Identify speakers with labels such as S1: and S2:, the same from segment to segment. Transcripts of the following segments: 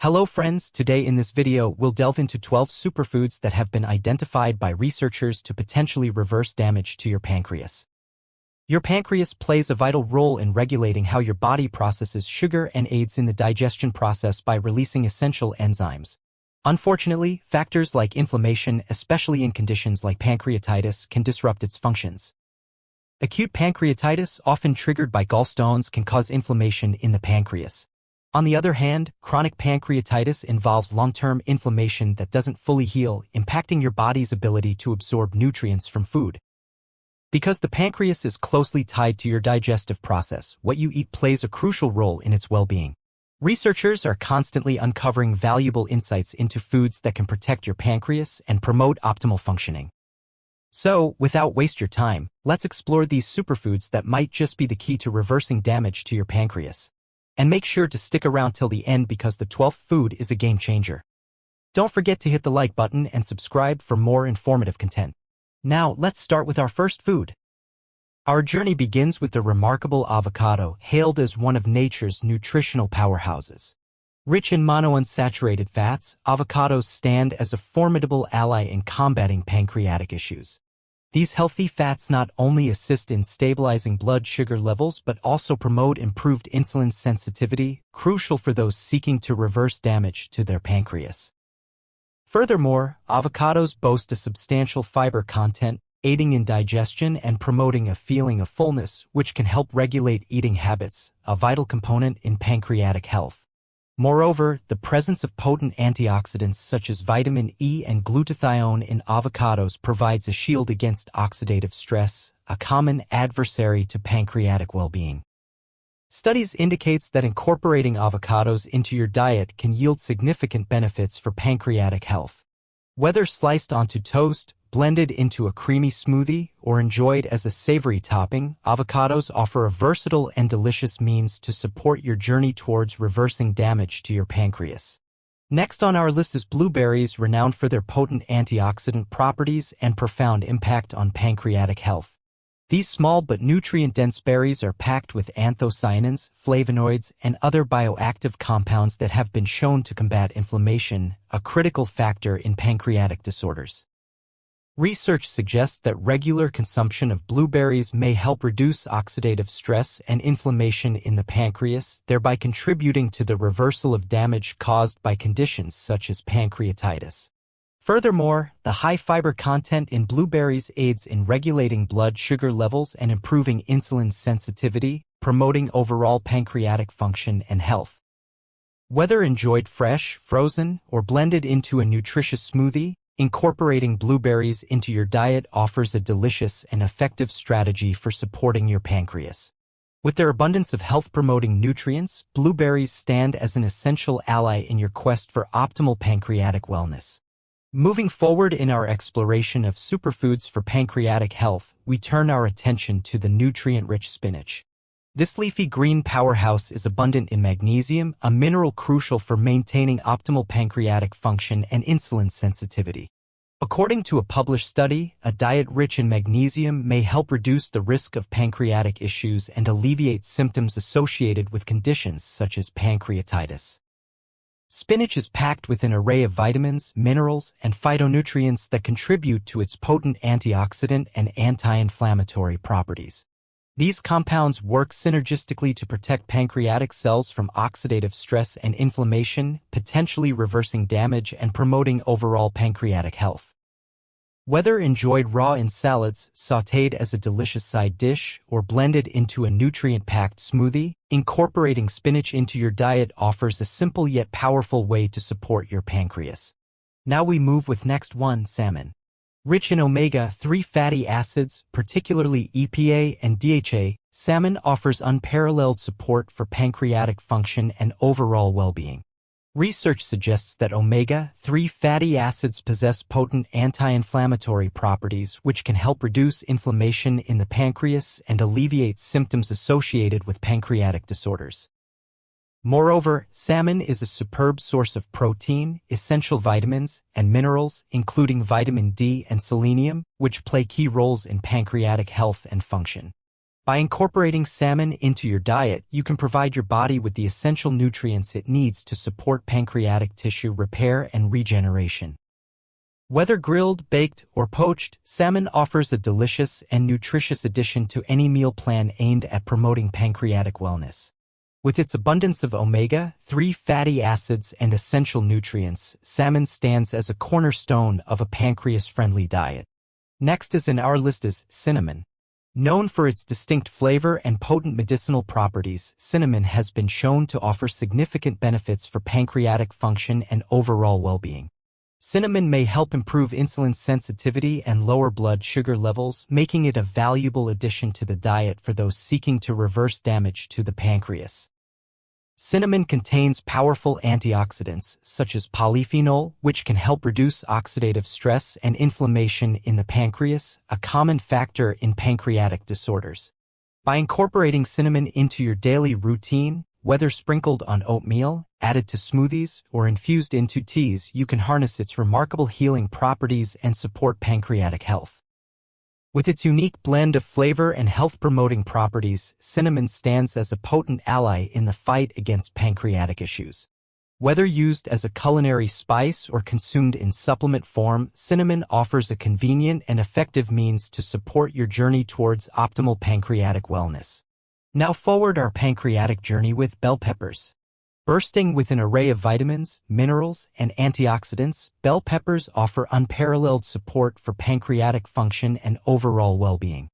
S1: Hello friends, today in this video we'll delve into 12 superfoods that have been identified by researchers to potentially reverse damage to your pancreas. Your pancreas plays a vital role in regulating how your body processes sugar and aids in the digestion process by releasing essential enzymes. Unfortunately, factors like inflammation, especially in conditions like pancreatitis, can disrupt its functions. Acute pancreatitis, often triggered by gallstones, can cause inflammation in the pancreas. On the other hand, chronic pancreatitis involves long-term inflammation that doesn't fully heal, impacting your body's ability to absorb nutrients from food. Because the pancreas is closely tied to your digestive process, what you eat plays a crucial role in its well-being. Researchers are constantly uncovering valuable insights into foods that can protect your pancreas and promote optimal functioning. So, without waste your time, let's explore these superfoods that might just be the key to reversing damage to your pancreas. And make sure to stick around till the end because the 12th food is a game changer. Don't forget to hit the like button and subscribe for more informative content. Now, let's start with our first food. Our journey begins with the remarkable avocado, hailed as one of nature's nutritional powerhouses. Rich in monounsaturated fats, avocados stand as a formidable ally in combating pancreatic issues. These healthy fats not only assist in stabilizing blood sugar levels but also promote improved insulin sensitivity, crucial for those seeking to reverse damage to their pancreas. Furthermore, avocados boast a substantial fiber content, aiding in digestion and promoting a feeling of fullness, which can help regulate eating habits, a vital component in pancreatic health. Moreover, the presence of potent antioxidants such as vitamin E and glutathione in avocados provides a shield against oxidative stress, a common adversary to pancreatic well-being. Studies indicate that incorporating avocados into your diet can yield significant benefits for pancreatic health. Whether sliced onto toast, blended into a creamy smoothie, or enjoyed as a savory topping, avocados offer a versatile and delicious means to support your journey towards reversing damage to your pancreas. Next on our list is blueberries, renowned for their potent antioxidant properties and profound impact on pancreatic health. These small but nutrient-dense berries are packed with anthocyanins, flavonoids, and other bioactive compounds that have been shown to combat inflammation, a critical factor in pancreatic disorders. Research suggests that regular consumption of blueberries may help reduce oxidative stress and inflammation in the pancreas, thereby contributing to the reversal of damage caused by conditions such as pancreatitis. Furthermore, the high fiber content in blueberries aids in regulating blood sugar levels and improving insulin sensitivity, promoting overall pancreatic function and health. Whether enjoyed fresh, frozen, or blended into a nutritious smoothie, incorporating blueberries into your diet offers a delicious and effective strategy for supporting your pancreas. With their abundance of health-promoting nutrients, blueberries stand as an essential ally in your quest for optimal pancreatic wellness. Moving forward in our exploration of superfoods for pancreatic health, we turn our attention to the nutrient-rich spinach. This leafy green powerhouse is abundant in magnesium, a mineral crucial for maintaining optimal pancreatic function and insulin sensitivity. According to a published study, a diet rich in magnesium may help reduce the risk of pancreatic issues and alleviate symptoms associated with conditions such as pancreatitis. Spinach is packed with an array of vitamins, minerals, and phytonutrients that contribute to its potent antioxidant and anti-inflammatory properties. These compounds work synergistically to protect pancreatic cells from oxidative stress and inflammation, potentially reversing damage and promoting overall pancreatic health. Whether enjoyed raw in salads, sautéed as a delicious side dish, or blended into a nutrient-packed smoothie, incorporating spinach into your diet offers a simple yet powerful way to support your pancreas. Now we move with next one, salmon. Rich in omega-3 fatty acids, particularly EPA and DHA, salmon offers unparalleled support for pancreatic function and overall well-being. Research suggests that omega-3 fatty acids possess potent anti-inflammatory properties which can help reduce inflammation in the pancreas and alleviate symptoms associated with pancreatic disorders. Moreover, salmon is a superb source of protein, essential vitamins, and minerals, including vitamin D and selenium, which play key roles in pancreatic health and function. By incorporating salmon into your diet, you can provide your body with the essential nutrients it needs to support pancreatic tissue repair and regeneration. Whether grilled, baked, or poached, salmon offers a delicious and nutritious addition to any meal plan aimed at promoting pancreatic wellness. With its abundance of omega-3 fatty acids and essential nutrients, salmon stands as a cornerstone of a pancreas-friendly diet. Next is in our list is cinnamon. Known for its distinct flavor and potent medicinal properties, cinnamon has been shown to offer significant benefits for pancreatic function and overall well-being. Cinnamon may help improve insulin sensitivity and lower blood sugar levels, making it a valuable addition to the diet for those seeking to reverse damage to the pancreas. Cinnamon contains powerful antioxidants, such as polyphenol, which can help reduce oxidative stress and inflammation in the pancreas, a common factor in pancreatic disorders. By incorporating cinnamon into your daily routine, whether sprinkled on oatmeal, added to smoothies, or infused into teas, you can harness its remarkable healing properties and support pancreatic health. With its unique blend of flavor and health-promoting properties, cinnamon stands as a potent ally in the fight against pancreatic issues. Whether used as a culinary spice or consumed in supplement form, cinnamon offers a convenient and effective means to support your journey towards optimal pancreatic wellness. Now forward our pancreatic journey with bell peppers. Bursting with an array of vitamins, minerals, and antioxidants, bell peppers offer unparalleled support for pancreatic function and overall well-being.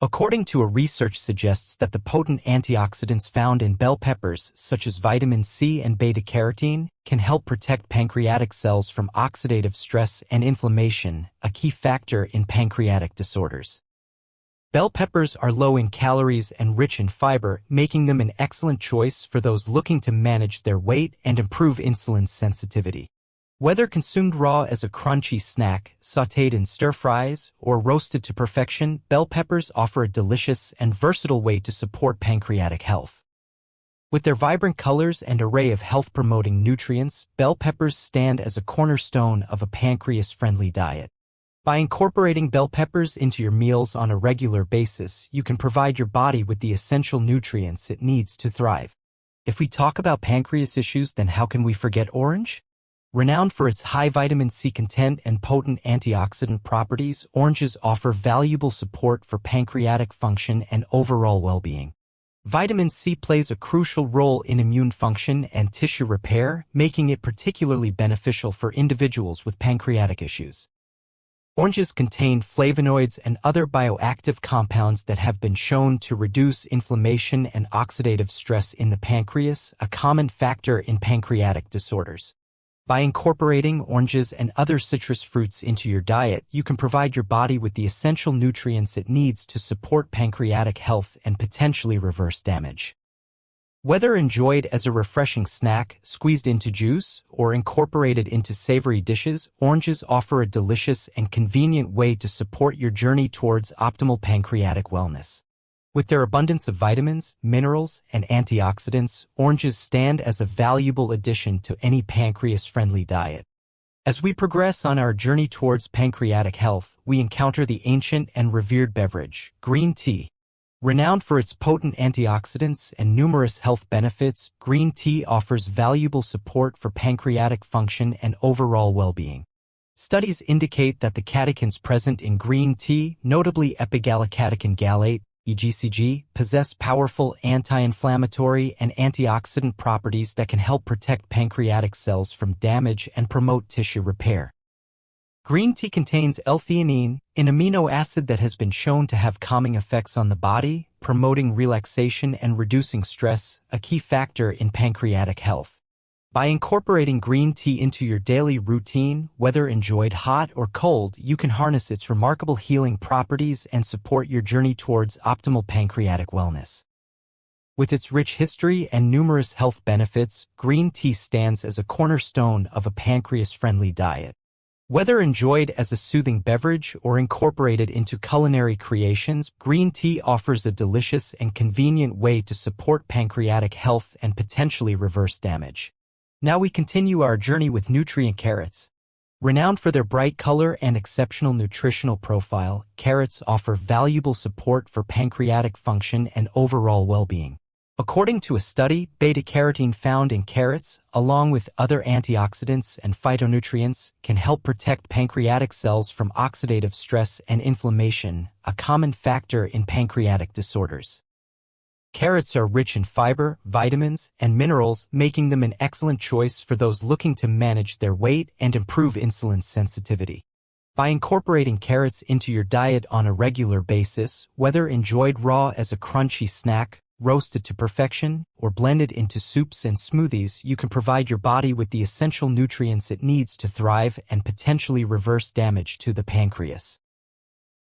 S1: According to a research suggests that the potent antioxidants found in bell peppers, such as vitamin C and beta-carotene, can help protect pancreatic cells from oxidative stress and inflammation, a key factor in pancreatic disorders. Bell peppers are low in calories and rich in fiber, making them an excellent choice for those looking to manage their weight and improve insulin sensitivity. Whether consumed raw as a crunchy snack, sautéed in stir-fries, or roasted to perfection, bell peppers offer a delicious and versatile way to support pancreatic health. With their vibrant colors and array of health-promoting nutrients, bell peppers stand as a cornerstone of a pancreas-friendly diet. By incorporating bell peppers into your meals on a regular basis, you can provide your body with the essential nutrients it needs to thrive. If we talk about pancreas issues, then how can we forget orange? Renowned for its high vitamin C content and potent antioxidant properties, oranges offer valuable support for pancreatic function and overall well-being. Vitamin C plays a crucial role in immune function and tissue repair, making it particularly beneficial for individuals with pancreatic issues. Oranges contain flavonoids and other bioactive compounds that have been shown to reduce inflammation and oxidative stress in the pancreas, a common factor in pancreatic disorders. By incorporating oranges and other citrus fruits into your diet, you can provide your body with the essential nutrients it needs to support pancreatic health and potentially reverse damage. Whether enjoyed as a refreshing snack, squeezed into juice, or incorporated into savory dishes, oranges offer a delicious and convenient way to support your journey towards optimal pancreatic wellness. With their abundance of vitamins, minerals, and antioxidants, oranges stand as a valuable addition to any pancreas-friendly diet. As we progress on our journey towards pancreatic health, we encounter the ancient and revered beverage, green tea. Renowned for its potent antioxidants and numerous health benefits, green tea offers valuable support for pancreatic function and overall well-being. Studies indicate that the catechins present in green tea, notably epigallocatechin gallate, EGCG, possess powerful anti-inflammatory and antioxidant properties that can help protect pancreatic cells from damage and promote tissue repair. Green tea contains L-theanine, an amino acid that has been shown to have calming effects on the body, promoting relaxation and reducing stress, a key factor in pancreatic health. By incorporating green tea into your daily routine, whether enjoyed hot or cold, you can harness its remarkable healing properties and support your journey towards optimal pancreatic wellness. With its rich history and numerous health benefits, green tea stands as a cornerstone of a pancreas-friendly diet. Whether enjoyed as a soothing beverage or incorporated into culinary creations, green tea offers a delicious and convenient way to support pancreatic health and potentially reverse damage. Now we continue our journey with nutrient carrots. Renowned for their bright color and exceptional nutritional profile, carrots offer valuable support for pancreatic function and overall well-being. According to a study, beta-carotene found in carrots, along with other antioxidants and phytonutrients, can help protect pancreatic cells from oxidative stress and inflammation, a common factor in pancreatic disorders. Carrots are rich in fiber, vitamins, and minerals, making them an excellent choice for those looking to manage their weight and improve insulin sensitivity. By incorporating carrots into your diet on a regular basis, whether enjoyed raw as a crunchy snack, roasted to perfection, or blended into soups and smoothies, you can provide your body with the essential nutrients it needs to thrive and potentially reverse damage to the pancreas.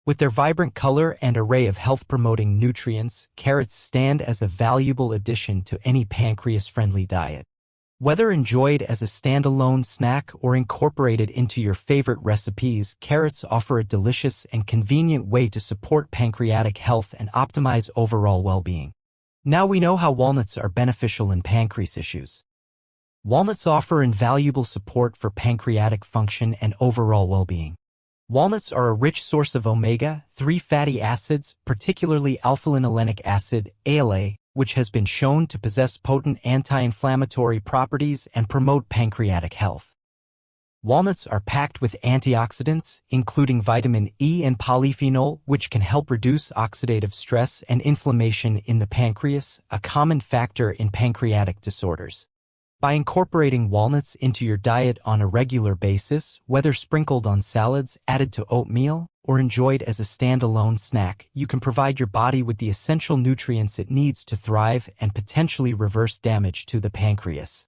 S1: With their vibrant color and array of health-promoting nutrients, carrots stand as a valuable addition to any pancreas-friendly diet. Whether enjoyed as a standalone snack or incorporated into your favorite recipes, carrots offer a delicious and convenient way to support pancreatic health and optimize overall well-being. Now we know how walnuts are beneficial in pancreas issues. Walnuts offer invaluable support for pancreatic function and overall well-being. Walnuts are a rich source of omega-3 fatty acids, particularly alpha-linolenic acid, ALA, which has been shown to possess potent anti-inflammatory properties and promote pancreatic health. Walnuts are packed with antioxidants, including vitamin E and polyphenol, which can help reduce oxidative stress and inflammation in the pancreas, a common factor in pancreatic disorders. By incorporating walnuts into your diet on a regular basis, whether sprinkled on salads, added to oatmeal, or enjoyed as a standalone snack, you can provide your body with the essential nutrients it needs to thrive and potentially reverse damage to the pancreas.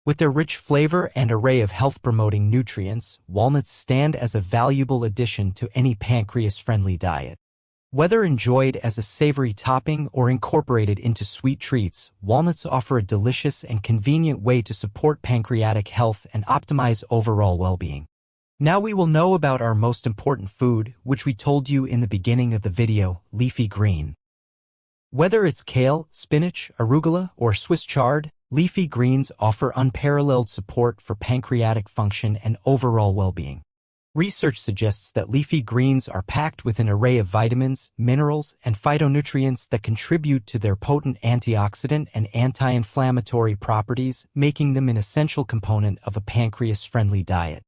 S1: With their rich flavor and array of health-promoting nutrients, walnuts stand as a valuable addition to any pancreas-friendly diet. Whether enjoyed as a savory topping or incorporated into sweet treats, walnuts offer a delicious and convenient way to support pancreatic health and optimize overall well-being. Now we will know about our most important food, which we told you in the beginning of the video, leafy green. Whether it's kale, spinach, arugula, or Swiss chard, leafy greens offer unparalleled support for pancreatic function and overall well-being. Research suggests that leafy greens are packed with an array of vitamins, minerals, and phytonutrients that contribute to their potent antioxidant and anti-inflammatory properties, making them an essential component of a pancreas-friendly diet.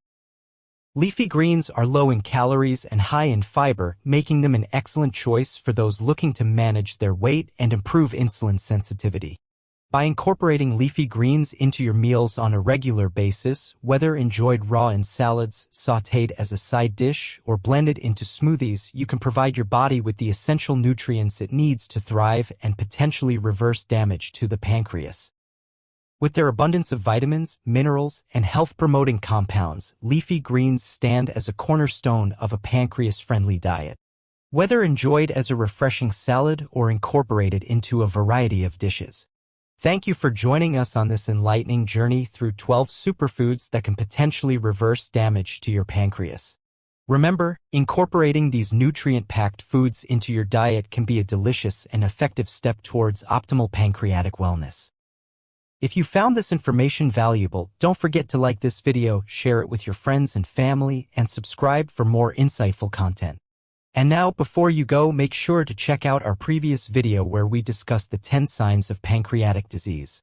S1: Leafy greens are low in calories and high in fiber, making them an excellent choice for those looking to manage their weight and improve insulin sensitivity. By incorporating leafy greens into your meals on a regular basis, whether enjoyed raw in salads, sautéed as a side dish, or blended into smoothies, you can provide your body with the essential nutrients it needs to thrive and potentially reverse damage to the pancreas. With their abundance of vitamins, minerals, and health-promoting compounds, leafy greens stand as a cornerstone of a pancreas-friendly diet. Whether enjoyed as a refreshing salad or incorporated into a variety of dishes. Thank you for joining us on this enlightening journey through 12 superfoods that can potentially reverse damage to your pancreas. Remember, incorporating these nutrient-packed foods into your diet can be a delicious and effective step towards optimal pancreatic wellness. If you found this information valuable, don't forget to like this video, share it with your friends and family, and subscribe for more insightful content. And now, before you go, make sure to check out our previous video where we discussed the 10 signs of pancreatic disease.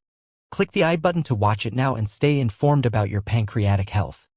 S1: Click the I button to watch it now and stay informed about your pancreatic health.